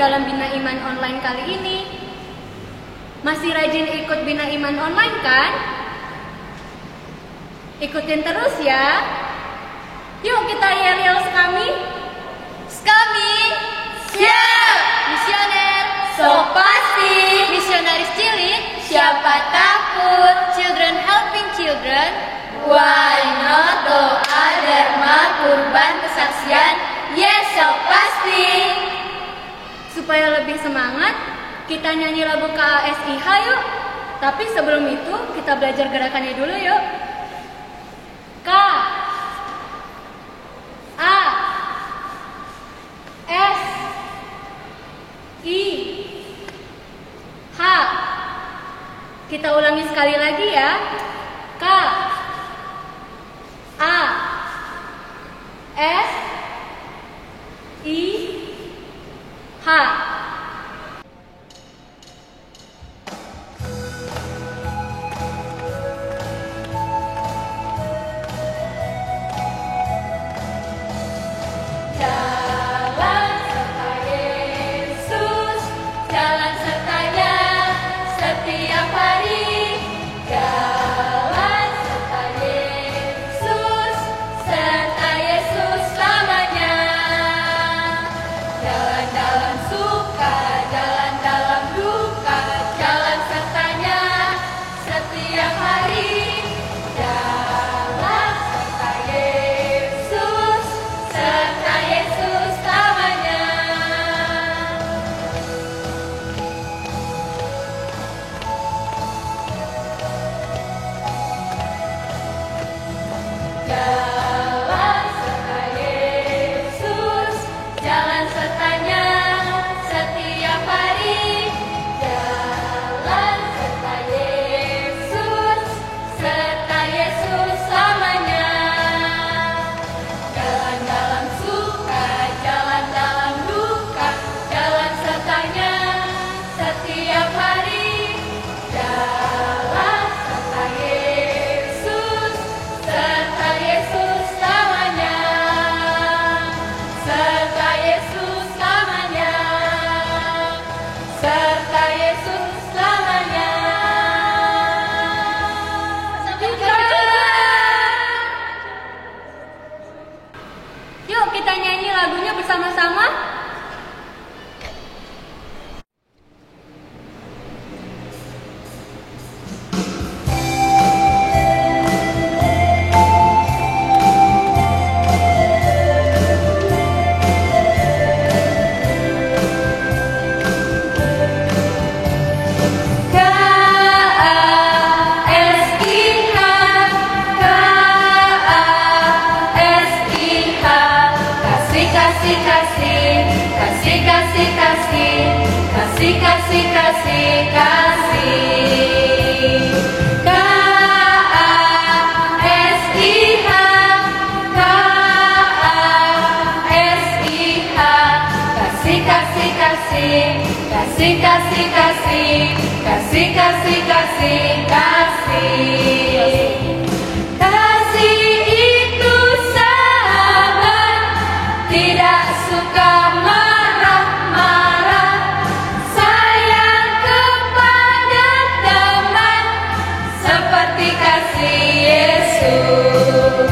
dalam Bina Iman Online kali ini? Masih rajin ikut Bina Iman Online kan? Ikutin terus ya. Yuk kita yel-yel sekami. Sekami siap. Misioner So pasti. misionaris cilik, Siapa takut? children helping children. Why not? Doa, derma, kurban, kesaksian. Yes, so pasti. Supaya lebih semangat, kita nyanyi lagu KASIH yuk. Tapi sebelum itu, kita belajar gerakannya dulu yuk. K A S I H. Kita ulangi sekali lagi ya. K A S I H. Jalan serta Yesus, jalan sertanya setiap hari. Jalan serta Yesus, serta Yesus selamanya. Jalan dalam suka, jalan dalam duka, jalan sertanya setiap hari. Jalan serta Yesus, serta Yesus selamanya. Jalan serta Yesus, jalan sertanya setiap hari. Jalan serta Yesus, serta Yesus selamanya. Jalan dalam suka, jalan dalam duka, jalan sertanya setiap hari. Jalan serta Yesus, serta Yesus selamanya. Serta Yesus selamanya. Serta Yesus selamanya. Sampai jumpa. Yuk kita nyanyi lagunya bersama-sama. KASIH, KASIH, kasih kasih kasih, kasih kasih kasih, kasih kasih kasih kasih. KASIH, KASIH, kasih kasih kasih, kasih kasih kasih, kasih kasih kasih kasih. Kasih itu sabar, tidak suka marah-marah, sayang kepada teman seperti kasih Yesus.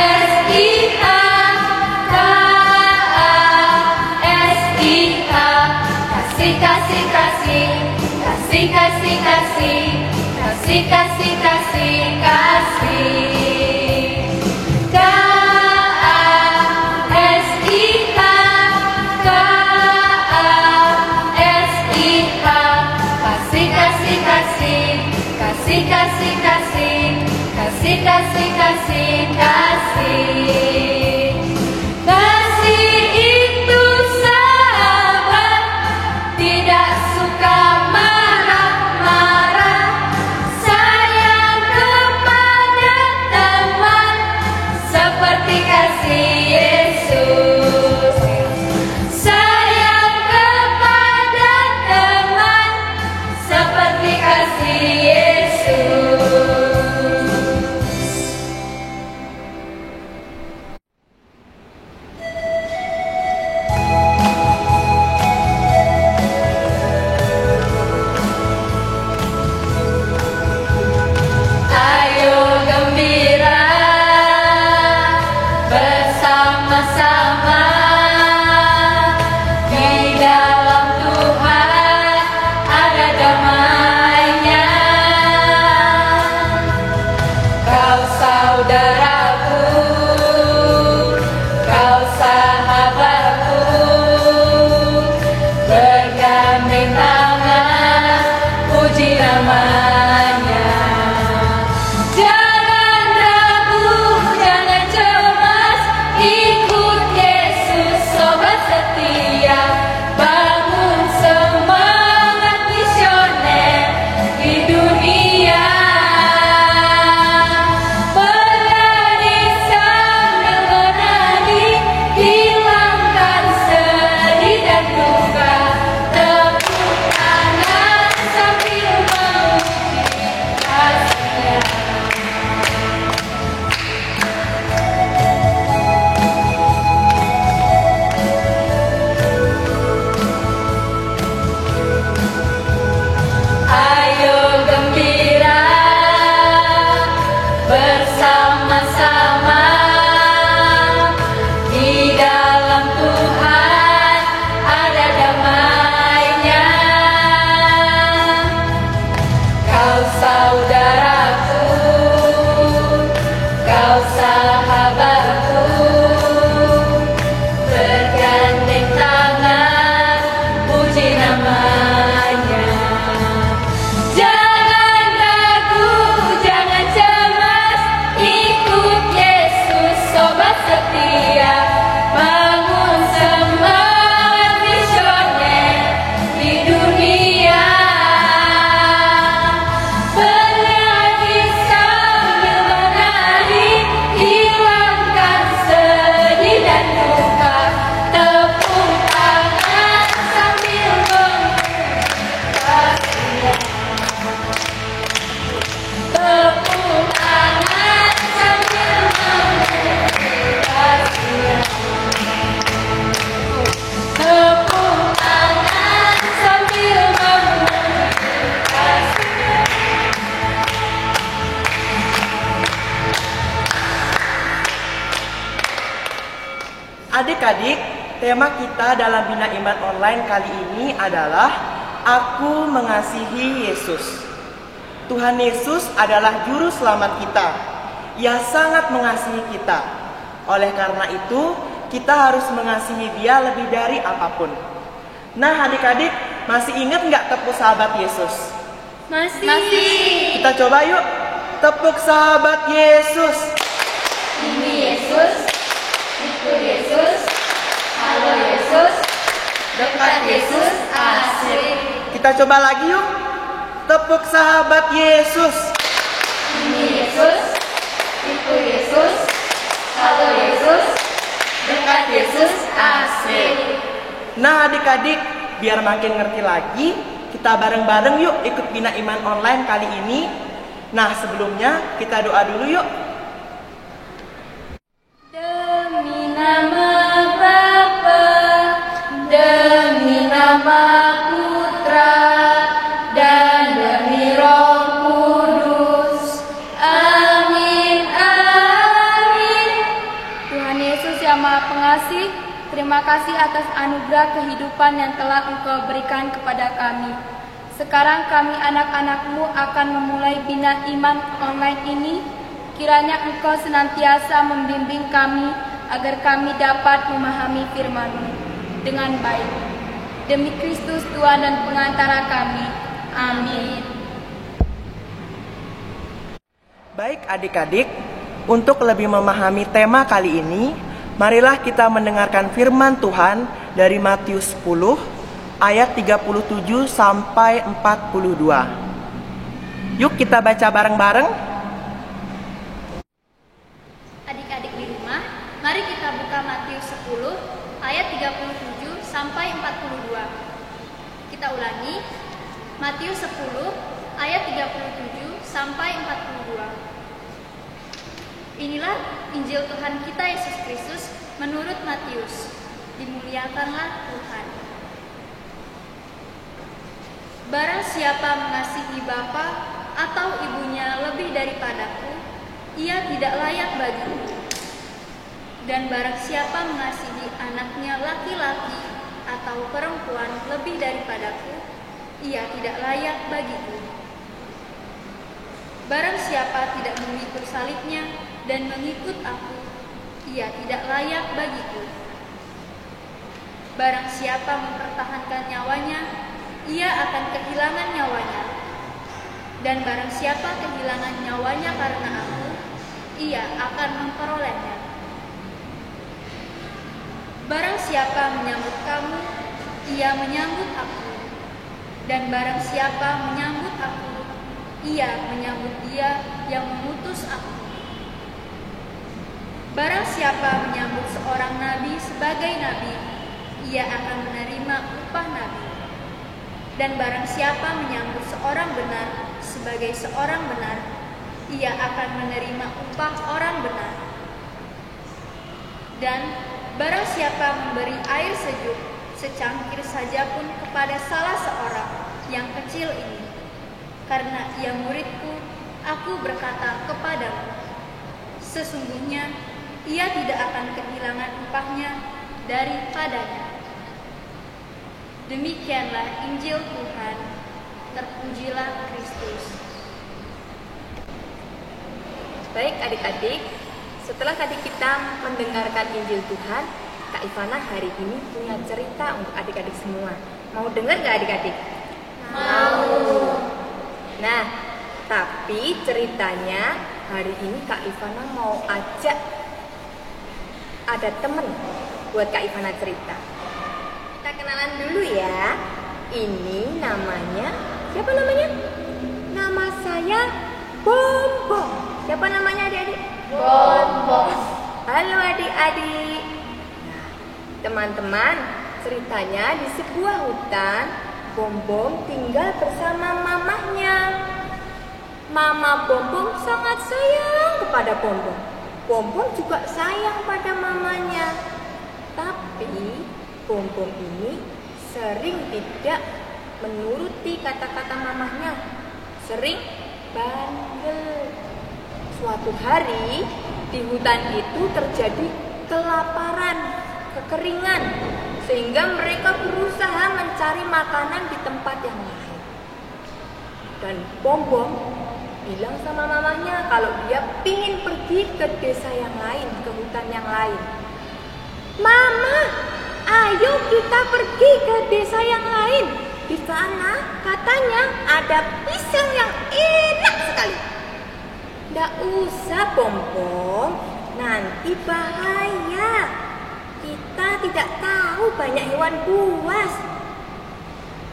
KASIH, KASIH, kasih kasih kasih, kasih kasih kasih, kasih kasih kasih kasih. KASIH, KASIH, kasih kasih kasih, kasih kasih kasih, kasih kasih kasih kasih. Kasih itu sabar, tidak suka marah-marah, sayang kepada teman seperti kasih Yesus. Sayang bersama-sama. Di dalam Tuhan ada damainya. Kau saudaraku, kau sahabatku, bergandeng tangan, puji namanya. Jangan ragu, jangan cemas, ikut Yesus sobat setia. Bangun semangat misioner di dunia. Bernyanyi sambil menari, hilangkan sedih dan duka. Tepuk tangan sambil mengucapkan. Tepuk tangan sambil mengucapkan. Tepuk tangan sambil mengucapkan. Adik-adik, tema kita dalam Bina Iman Online kali ini adalah Aku Mengasihi Yesus. Tuhan Yesus adalah juru selamat kita. Ia sangat mengasihi kita. Oleh karena itu, kita harus mengasihi Dia lebih dari apapun. Nah, adik-adik, masih ingat nggak tepuk sahabat Yesus? Masih. Kita coba yuk, tepuk sahabat Yesus. Ini Yesus, itu Yesus, halo Yesus, dekat Yesus, asik. Kita coba lagi yuk, tepuk sahabat Yesus. Ini Yesus, itu Yesus, halo Yesus, dekat Yesus, asik. Nah adik-adik, biar makin ngerti lagi, kita bareng-bareng yuk ikut Bina Iman Online kali ini. Nah sebelumnya kita doa dulu yuk. Demi nama Bapa, demi nama Putra, dan demi Roh Kudus. Amin, amin. Tuhan Yesus yang Maha Pengasih, terima kasih atas anugerah kehidupan yang telah Engkau berikan kepada kami. Sekarang kami anak-anak-Mu akan memulai Bina Iman Online ini. Kiranya Engkau senantiasa membimbing kami agar kami dapat memahami firman-Mu dengan baik. Demi Kristus Tuhan dan pengantara kami. Amin. Baik adik-adik, untuk lebih memahami tema kali ini, marilah kita mendengarkan firman Tuhan dari Matius 10 ayat 37 sampai 42. Yuk kita baca bareng-bareng. Adik-adik di rumah, mari kita buka Matius 10 ayat 37 sampai 42. Kita ulangi, Matius 10 ayat 37 sampai 42. Inilah Injil Tuhan kita Yesus Kristus menurut Matius. Dimuliakanlah Tuhan. Barang siapa mengasihi bapa atau ibunya lebih daripadaku, ia tidak layak bagiku. Dan barang siapa mengasihi anaknya laki-laki atau perempuan lebih daripadaku, ia tidak layak bagiku. Barang siapa tidak memikul salibnya dan mengikut aku, ia tidak layak bagiku. Barang siapa mempertahankan nyawanya, ia akan kehilangan nyawanya. Dan barang siapa kehilangan nyawanya karena aku, ia akan memperolehnya. Barang siapa menyambut kamu, ia menyambut aku. Dan barang siapa menyambut aku, ia menyambut Dia yang mengutus aku. Barang siapa menyambut seorang nabi sebagai nabi, ia akan menerima upah nabi. Dan barang siapa menyambut seorang benar sebagai seorang benar, ia akan menerima upah orang benar. Dan barang siapa memberi air sejuk secangkir saja pun kepada salah seorang yang kecil ini, karena ia muridku, aku berkata kepadamu, Sesungguhnya ia tidak akan kehilangan upahnya daripadanya. Demikianlah Injil Tuhan. Terpujilah Kristus. Baik adik-adik, setelah tadi kita mendengarkan Injil Tuhan, Kak Ivana hari ini punya cerita untuk adik-adik semua. Mau dengar gak adik-adik? Mau. Nah, tapi ceritanya hari ini Kak Ivana mau ajak ada temen buat Kak Ivana cerita. Kita kenalan dulu ya. Ini namanya, siapa namanya? Nama saya Bombom. Siapa namanya adik-adik? Bombom. Halo adik-adik. Nah, teman-teman, ceritanya di sebuah hutan, Bombom tinggal bersama mamahnya. Mama Bombom sangat sayang kepada Bombom. Bombom juga sayang pada mamanya. Tapi Bombom ini sering tidak menuruti kata-kata mamahnya. Sering bandel. Suatu hari di hutan itu terjadi kelaparan, kekeringan, sehingga mereka berusaha mencari makanan di tempat yang lain. Dan Bombom bilang sama mamanya kalau dia pingin pergi ke desa yang lain, ke hutan yang lain. Mama, ayo kita pergi ke desa yang lain. Di sana katanya ada pisang yang enak sekali. Nggak usah Bombom, nanti bahaya. Kita tidak tahu banyak hewan buas.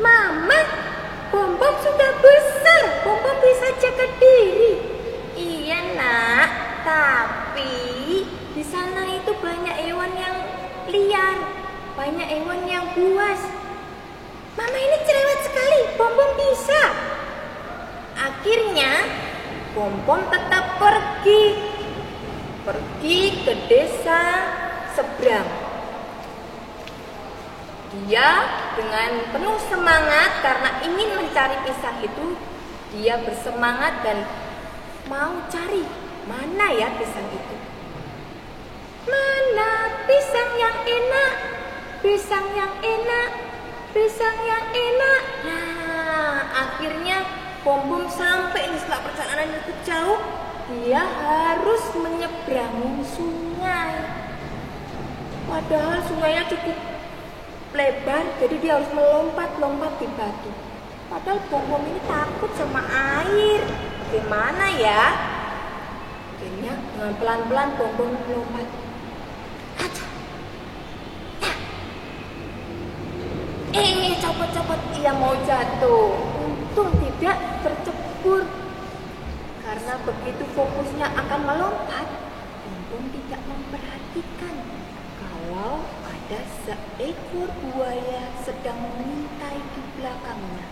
Mama, Bombom sudah besar, Bombom bisa jaga diri. Iya nak, tapi di sana itu banyak hewan yang liar, banyak hewan yang buas. Mama ini cerewet sekali, Bombom bisa. Akhirnya Bombom tetap pergi ke desa seberang. Dia dengan penuh semangat karena ingin mencari pisang itu, dia bersemangat dan mau cari mana ya pisang itu. Mana pisang yang enak, pisang yang enak, pisang yang enak. Nah, akhirnya Bombom sampai setelah perjalanan yang cukup jauh, dia harus menyeberangi sungai. Padahal sungainya cukup lebar, jadi dia harus melompat-lompat di batu. Padahal Bombom ini takut sama air. Gimana ya? Akhirnya dengan pelan-pelan Bombom melompat. Copot-copot, ia mau jatuh. Untung tidak tercebur. Karena begitu fokusnya akan melompat, Bombom tidak memperhatikan kalau ada seekor buaya sedang mengintai di belakangnya.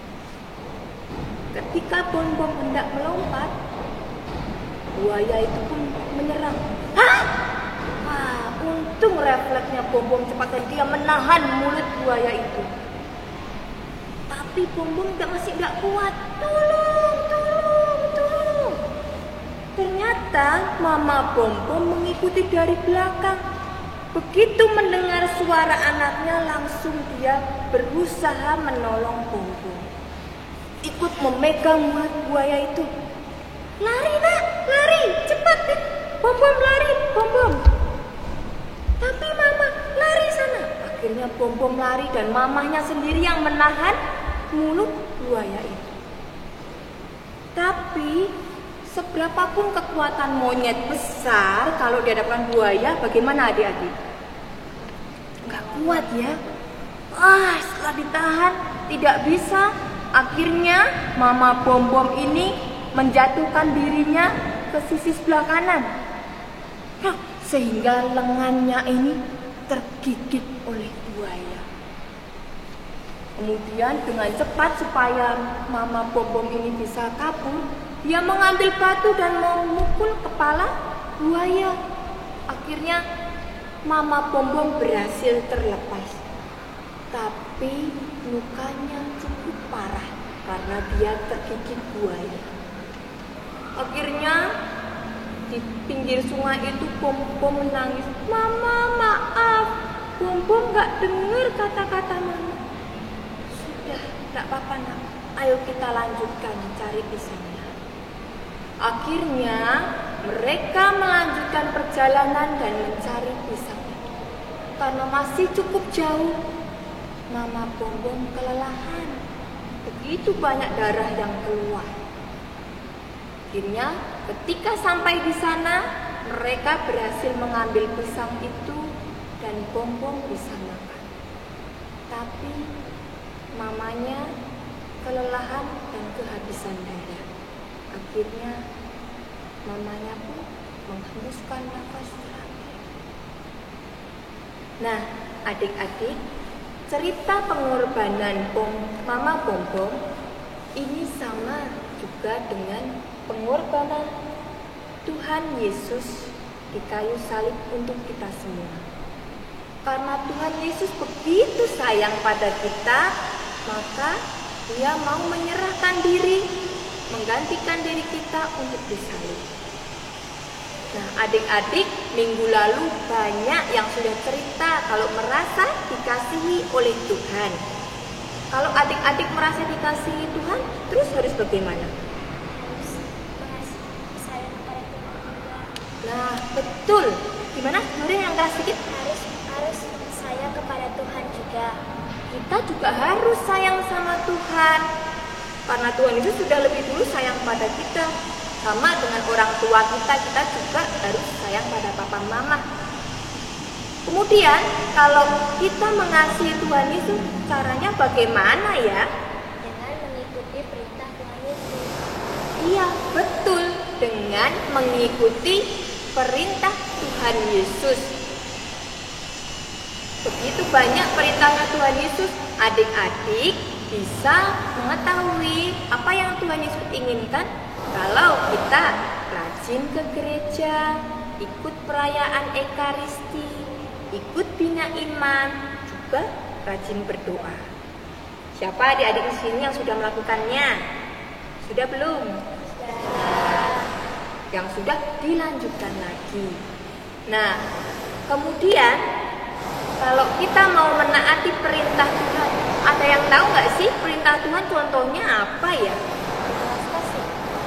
Ketika Bombom hendak melompat, buaya itu pun menyerang. Hah? Wah, untung refleksnya Bombom cepat dan dia menahan mulut buaya itu. Tapi Bombom masih nggak kuat. Tolong. Ternyata Mama Bombom mengikuti dari belakang. Begitu mendengar suara anaknya, langsung dia berusaha menolong Bombom. Ikut memegang mulut buaya itu. Lari nak, lari, cepat deh. Bombom lari, Bombom. Tapi Mama lari sana. Akhirnya Bombom lari dan mamahnya sendiri yang menahan mulut buaya itu. Tapi seberapapun kekuatan monyet besar, kalau dihadapkan buaya, bagaimana adik-adik? Nggak kuat ya. Setelah ditahan, tidak bisa. Akhirnya Mama Bombom ini menjatuhkan dirinya ke sisi sebelah kanan. Sehingga lengannya ini tergigit oleh buaya. Kemudian dengan cepat supaya Mama Bombom ini bisa kabur, dia mengambil batu dan memukul kepala buaya. Akhirnya Mama Bombom berhasil terlepas. Tapi lukanya cukup parah karena dia tergigit buaya. Akhirnya Di pinggir sungai itu Pom-Pom menangis. Mama, maaf. Pom-Pom gak dengar kata-kata mama. Sudah, gak apa-apa nak. Ayo kita lanjutkan cari pisangnya. Akhirnya mereka melanjutkan perjalanan dan mencari pisang itu. Karena masih cukup jauh, Mama Pom-Pom kelelahan. Begitu banyak darah yang keluar. Akhirnya ketika sampai di sana, mereka berhasil mengambil pisang itu dan Pom-Pom bisa makan. Tapi mamanya kelelahan dan kehabisan darah. Akhirnya mamanya pun menghembuskan nafas terakhir. Nah, adik-adik, cerita pengorbanan Mama Pom-Pom ini sama juga dengan pengorbanan Tuhan Yesus di kayu salib untuk kita semua. Karena Tuhan Yesus begitu sayang pada kita, maka Dia mau menyerahkan diri, menggantikan diri kita untuk disalib. Nah, adik-adik, minggu lalu banyak yang sudah cerita kalau merasa dikasihi oleh Tuhan. Kalau adik-adik merasa dikasihi Tuhan, terus harus bagaimana? Nah, betul. Gimana? Nuri yang keras sedikit. Harus sayang kepada Tuhan juga. Kita juga harus sayang sama Tuhan. Karena Tuhan itu sudah lebih dulu sayang pada kita. Sama dengan orang tua kita juga harus sayang pada papa mama. Kemudian, kalau kita mengasihi Tuhan Yesus, caranya bagaimana ya? Dengan mengikuti perintah Tuhan Yesus. Iya, betul. Dengan mengikuti perintah Tuhan Yesus. Begitu banyak perintahnya Tuhan Yesus, adik-adik bisa mengetahui apa yang Tuhan Yesus inginkan kalau kita rajin ke gereja, ikut perayaan Ekaristi, ikut bina iman, juga rajin berdoa. Siapa adik-adik di sini yang sudah melakukannya? Sudah belum? Yang sudah dilanjutkan lagi. Nah, kemudian kalau kita mau menaati perintah Tuhan, ada yang tahu nggak sih perintah Tuhan contohnya apa ya? Berbelas kasih.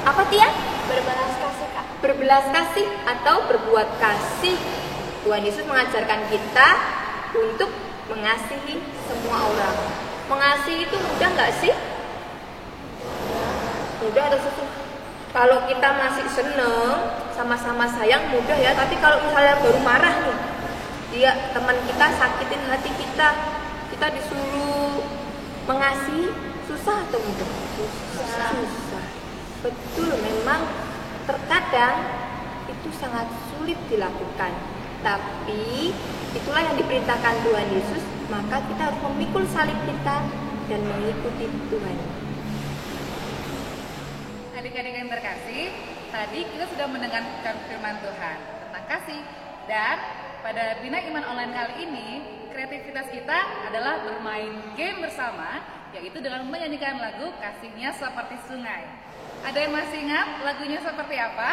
Apa Tia? Berbelas kasih, Kak. Berbelas kasih atau berbuat kasih. Tuhan Yesus mengajarkan kita untuk mengasihi semua orang. Mengasihi itu mudah nggak sih? Mudah atau susah? Kalau kita masih seneng, sama-sama sayang mudah ya. Tapi kalau misalnya baru marah nih, dia teman kita sakitin hati kita, kita disuruh mengasihi, susah atau mudah? Susah. Betul, memang terkadang itu sangat sulit dilakukan. Tapi itulah yang diperintahkan Tuhan Yesus, maka kita harus memikul salib kita dan mengikuti Tuhan. Adik-adik yang terkasih, tadi kita sudah mendengarkan firman Tuhan tentang kasih. Dan pada Bina Iman Online kali ini, kreativitas kita adalah bermain game bersama, yaitu dengan menyanyikan lagu Kasihnya Seperti Sungai. Ada yang masih ingat lagunya seperti apa?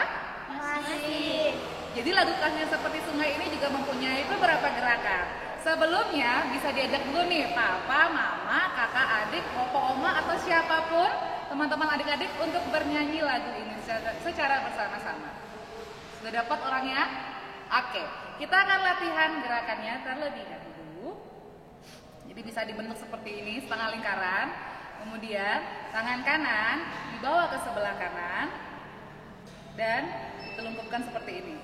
Masih. Jadi lagu Kasihnya Seperti Sungai ini juga mempunyai beberapa gerakan. Sebelumnya bisa diajak dulu nih papa, mama, kakak, adik, opo, oma, atau siapapun teman-teman adik-adik untuk bernyanyi lagu ini secara bersama-sama. Sudah dapat orangnya? Oke, kita akan latihan gerakannya terlebih dahulu. Jadi bisa dibentuk seperti ini, setengah lingkaran. Kemudian tangan kanan dibawa ke sebelah kanan dan telungkupkan seperti ini.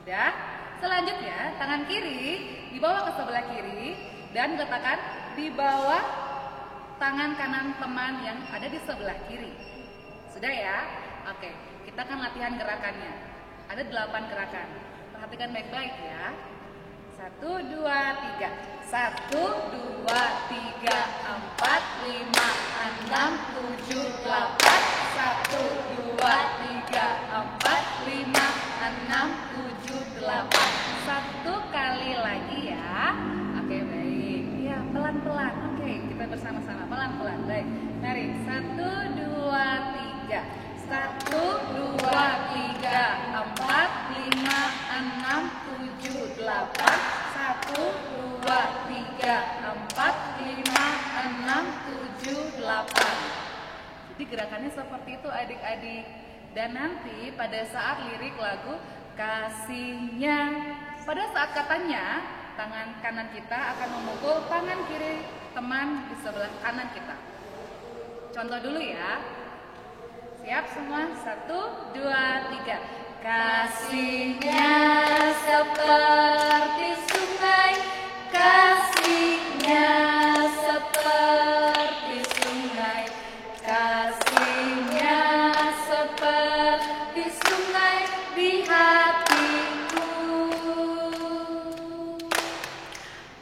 Sudah? Selanjutnya tangan kiri dibawa ke sebelah kiri dan letakkan di bawah tangan kanan teman yang ada di sebelah kiri. Sudah ya? Oke, kita akan latihan gerakannya. Ada 8 gerakan. Perhatikan baik-baik ya. 1, 2, 3. 1, 2, 3, 4, 5, 6, 7, 8. 1, 2, 3, 4, 5, 6, 7, 8. 1 kali lagi ya. Oke, baik. Ya, pelan-pelan. Oke, kita bersama-sama pelan-pelan. Baik. Mari. 1, 2, 3. 1, 2, 3, 4, gerakannya seperti itu adik-adik. Dan nanti pada saat lirik lagu kasihnya, pada saat katanya, tangan kanan kita akan memukul tangan kiri teman di sebelah kanan kita. Contoh dulu ya. Siap semua? 1, 2, 3. Kasihnya seperti sungai, kasihnya seperti sungai, kasihnya seperti sungai di hatiku,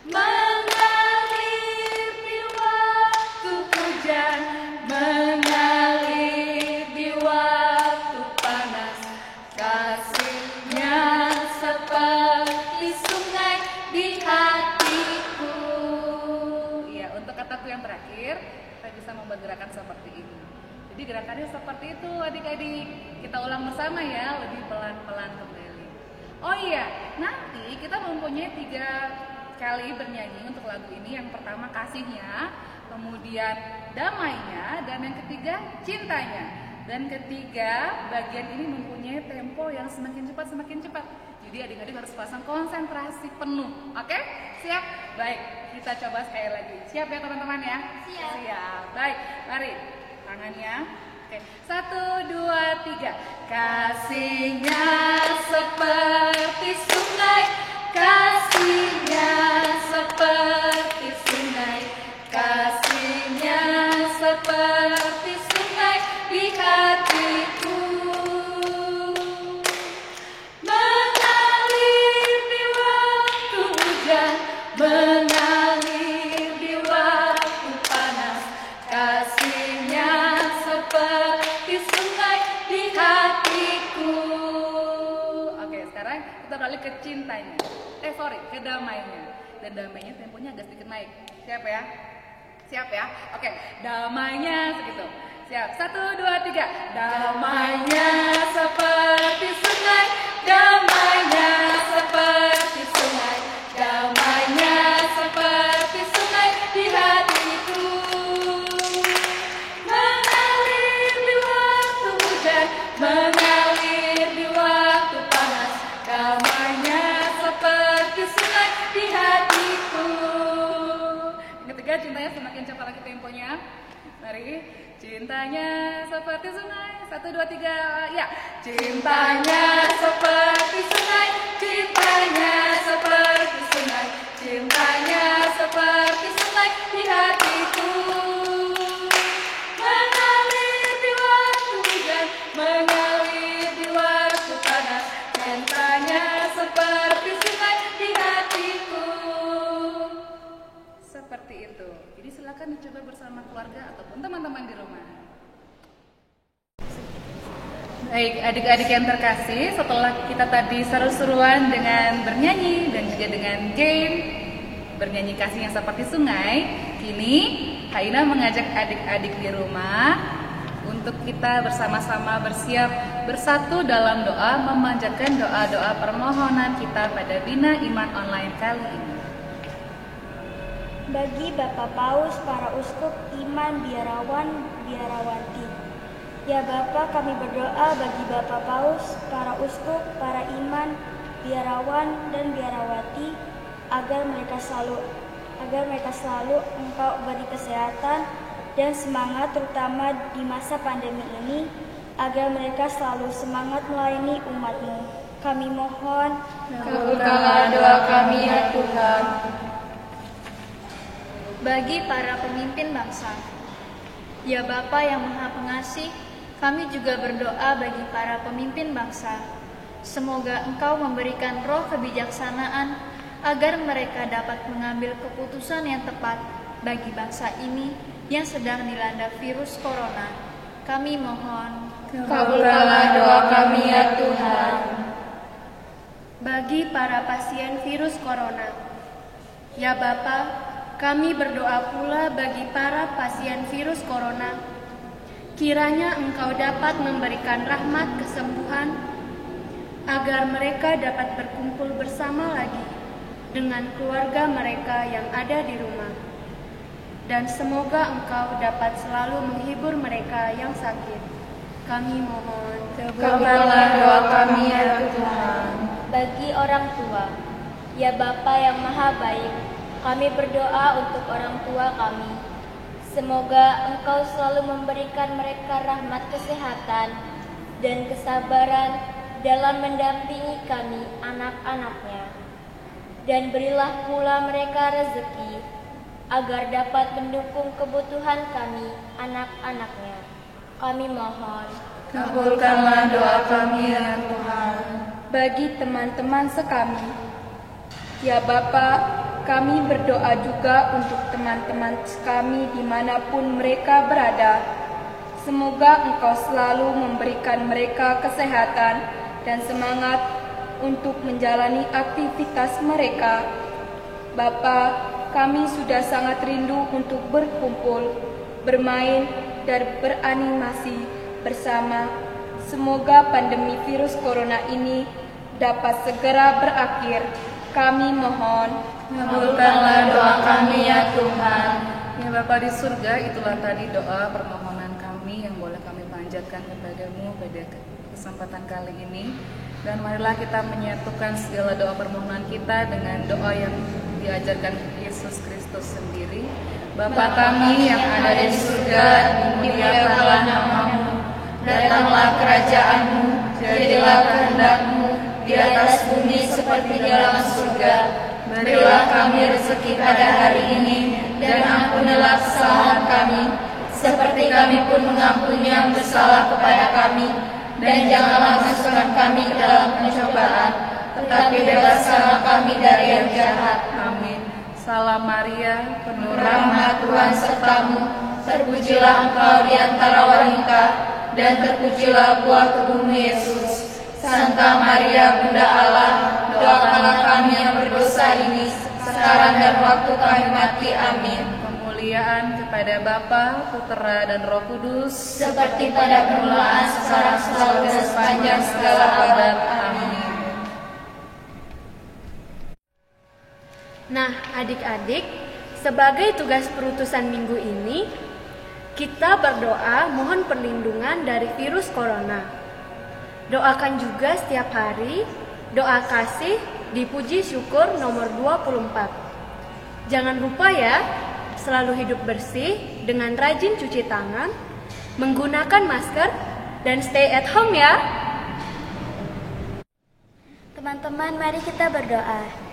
mengalir di waktu hujan, mengalir di waktu panas, kasihnya seperti sungai di hatiku. Ya, untuk kataku yang terakhir, kita bisa membuat gerakan seperti ini. Jadi gerakannya seperti itu adik-adik. Kita ulang bersama ya, lebih pelan-pelan kembali. Oh iya, nanti kita mempunyai 3 kali bernyanyi untuk lagu ini. Yang pertama kasihnya, kemudian damainya, dan yang ketiga cintanya. Dan ketiga, bagian ini mempunyai tempo yang semakin cepat. Jadi adik-adik harus pasang konsentrasi penuh. Oke? Siap? Baik, kita coba sekali lagi. Siap ya teman-teman ya? Siap. Siap. Baik, mari. Tangannya. Oke. 1, 2, 3. Kasihnya seperti sungai, kasihnya seperti sungai, kasihnya seperti sungai di hatiku, mengalir di waktu hujan, mengalir di waktu panas, kasihnya seperti sungai di hatiku. Oke, sekarang kita balik ke cintanya. Ke damainya. Dan damainya temponya agak sedikit naik. Siap ya? Siap ya? Oke, damainya segitu. Siap. 1, 2, 3. Damainya seperti sungai, damainya seperti sungai, damainya seperti sungai di hatiku, mengalir di waktu hujan, mengalir di waktu panas, damainya seperti sungai di hatiku. Yang ketiga, cintanya semakin cepat lagi temponya. Mari, cintanya seperti sungai. 1, 2, 3, ya. Cintanya seperti sungai, cintanya seperti sungai, cintanya seperti sungai di hatiku, mengalir di waktu hujan, mengalir di waktu panas, cintanya seperti sungai di hatiku. Seperti itu. Jadi silakan dicoba bersama keluarga ataupun teman-teman di rumah. Baik, adik-adik yang terkasih, setelah kita tadi seru-seruan dengan bernyanyi dan juga dengan game bernyanyi kasihnya seperti sungai, kini Haina mengajak adik-adik di rumah untuk kita bersama-sama bersiap bersatu dalam doa memanjatkan doa-doa permohonan kita pada Bina Iman Online kali ini. Bagi Bapak Paus, para uskup, iman, biarawan, biarawati. Ya Bapa, kami berdoa bagi Bapak Paus, para uskup, para iman, biarawan, dan biarawati agar mereka selalu Engkau beri kesehatan dan semangat, terutama di masa pandemi ini, agar mereka selalu semangat melayani umat-Mu. Kami mohon, kabulkanlah doa kami ya Tuhan. Bagi para pemimpin bangsa, ya Bapa yang Maha Pengasih, kami juga berdoa bagi para pemimpin bangsa. Semoga Engkau memberikan roh kebijaksanaan agar mereka dapat mengambil keputusan yang tepat bagi bangsa ini yang sedang dilanda virus corona. Kami mohon, Kabulkanlah doa kami ya Tuhan. bagi para pasien virus corona, ya Bapa, kami berdoa pula bagi para pasien virus corona. Kiranya Engkau dapat memberikan rahmat kesembuhan agar mereka dapat berkumpul bersama lagi dengan keluarga mereka yang ada di rumah. dan semoga Engkau dapat selalu menghibur mereka yang sakit. Kami mohon, Kabulkanlah doa kami ya Tuhan. Bagi orang tua, ya Bapa yang Maha Baik, kami berdoa untuk orang tua kami. Semoga Engkau selalu memberikan mereka rahmat kesehatan dan kesabaran dalam mendampingi kami, anak-anaknya. Dan berilah pula mereka rezeki, agar dapat mendukung kebutuhan kami, anak-anaknya. Kami mohon, Kabulkanlah doa kami ya Tuhan. bagi teman-teman sekami, ya Bapa, kami berdoa juga untuk teman-teman kami dimanapun mereka berada. Semoga Engkau selalu memberikan mereka kesehatan dan semangat untuk menjalani aktivitas mereka. Bapa, kami sudah sangat rindu untuk berkumpul, bermain, dan beranimasi bersama. Semoga pandemi virus corona ini dapat segera berakhir. Kami mohon, Kabulkanlah doa kami ya Tuhan. Ya Bapa di surga, itulah tadi doa permohonan kami yang boleh kami panjatkan kepadamu pada kesempatan kali ini. Dan marilah kita menyatukan segala doa permohonan kita dengan doa yang diajarkan Yesus Kristus sendiri. Bapa kami yang ada di surga, dimuliakanlah namamu. Datanglah kerajaanmu, jadilah kehendak-mu di atas bumi seperti di dalam surga. Berilah kami rezeki pada hari ini, dan ampunilah kesalahan kami, seperti kami pun mengampuni yang bersalah kepada kami. Dan janganlah masukkan kami ke dalam pencobaan, tetapi bebaskanlah kami dari yang jahat. Amin. Salam Maria, penuh rahmat Tuhan sertamu, terpujilah engkau di antara wanita, dan terpujilah buah tubuhmu Yesus. Santa Maria Bunda Allah, doakanlah kami yang berdosa ini, sekarang dan waktu kami mati. Amin. Kemuliaan kepada Bapa, Putera, dan Roh Kudus, seperti pada permulaan, sekarang, selalu, dan sepanjang segala abad. Amin. Nah, adik-adik, sebagai tugas perutusan minggu ini, kita berdoa mohon perlindungan dari virus corona. Doakan juga setiap hari doa kasih di puji syukur nomor 24. Jangan lupa ya, selalu hidup bersih dengan rajin cuci tangan, menggunakan masker, dan stay at home ya. Teman-teman, mari kita berdoa.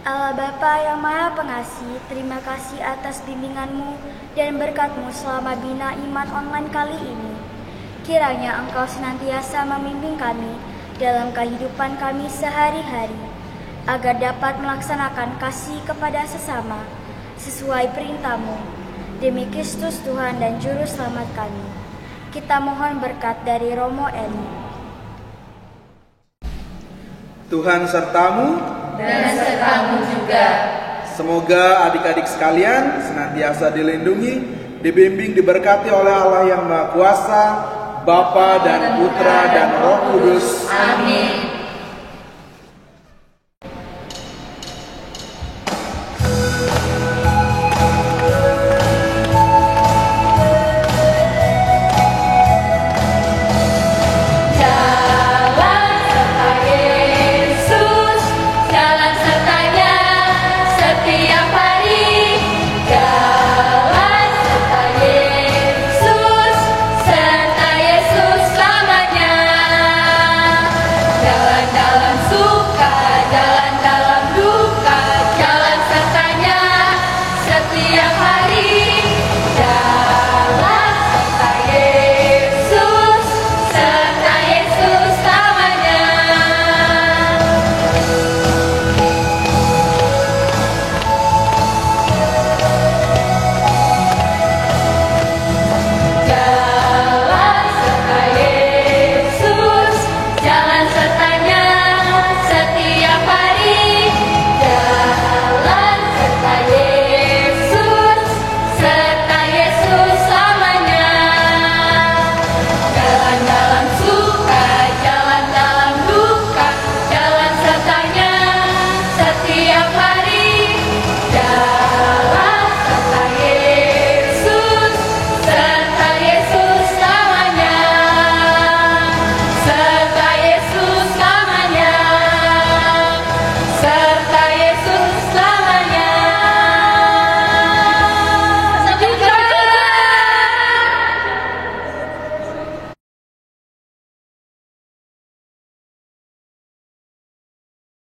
Allah Bapa yang Maha Pengasih, terima kasih atas bimbingan-Mu dan berkat-Mu selama Bina Iman Online kali ini. Kiranya Engkau senantiasa membimbing kami dalam kehidupan kami sehari-hari, agar dapat melaksanakan kasih kepada sesama sesuai perintah-Mu. Demi Kristus Tuhan dan Juru Selamat kami, kita mohon berkat dari Romo Eli. Tuhan sertamu dan sertamu juga. Semoga adik-adik sekalian senantiasa dilindungi, dibimbing, diberkati oleh Allah yang Maha Kuasa, Bapa dan Putra dan Roh Kudus. Amin.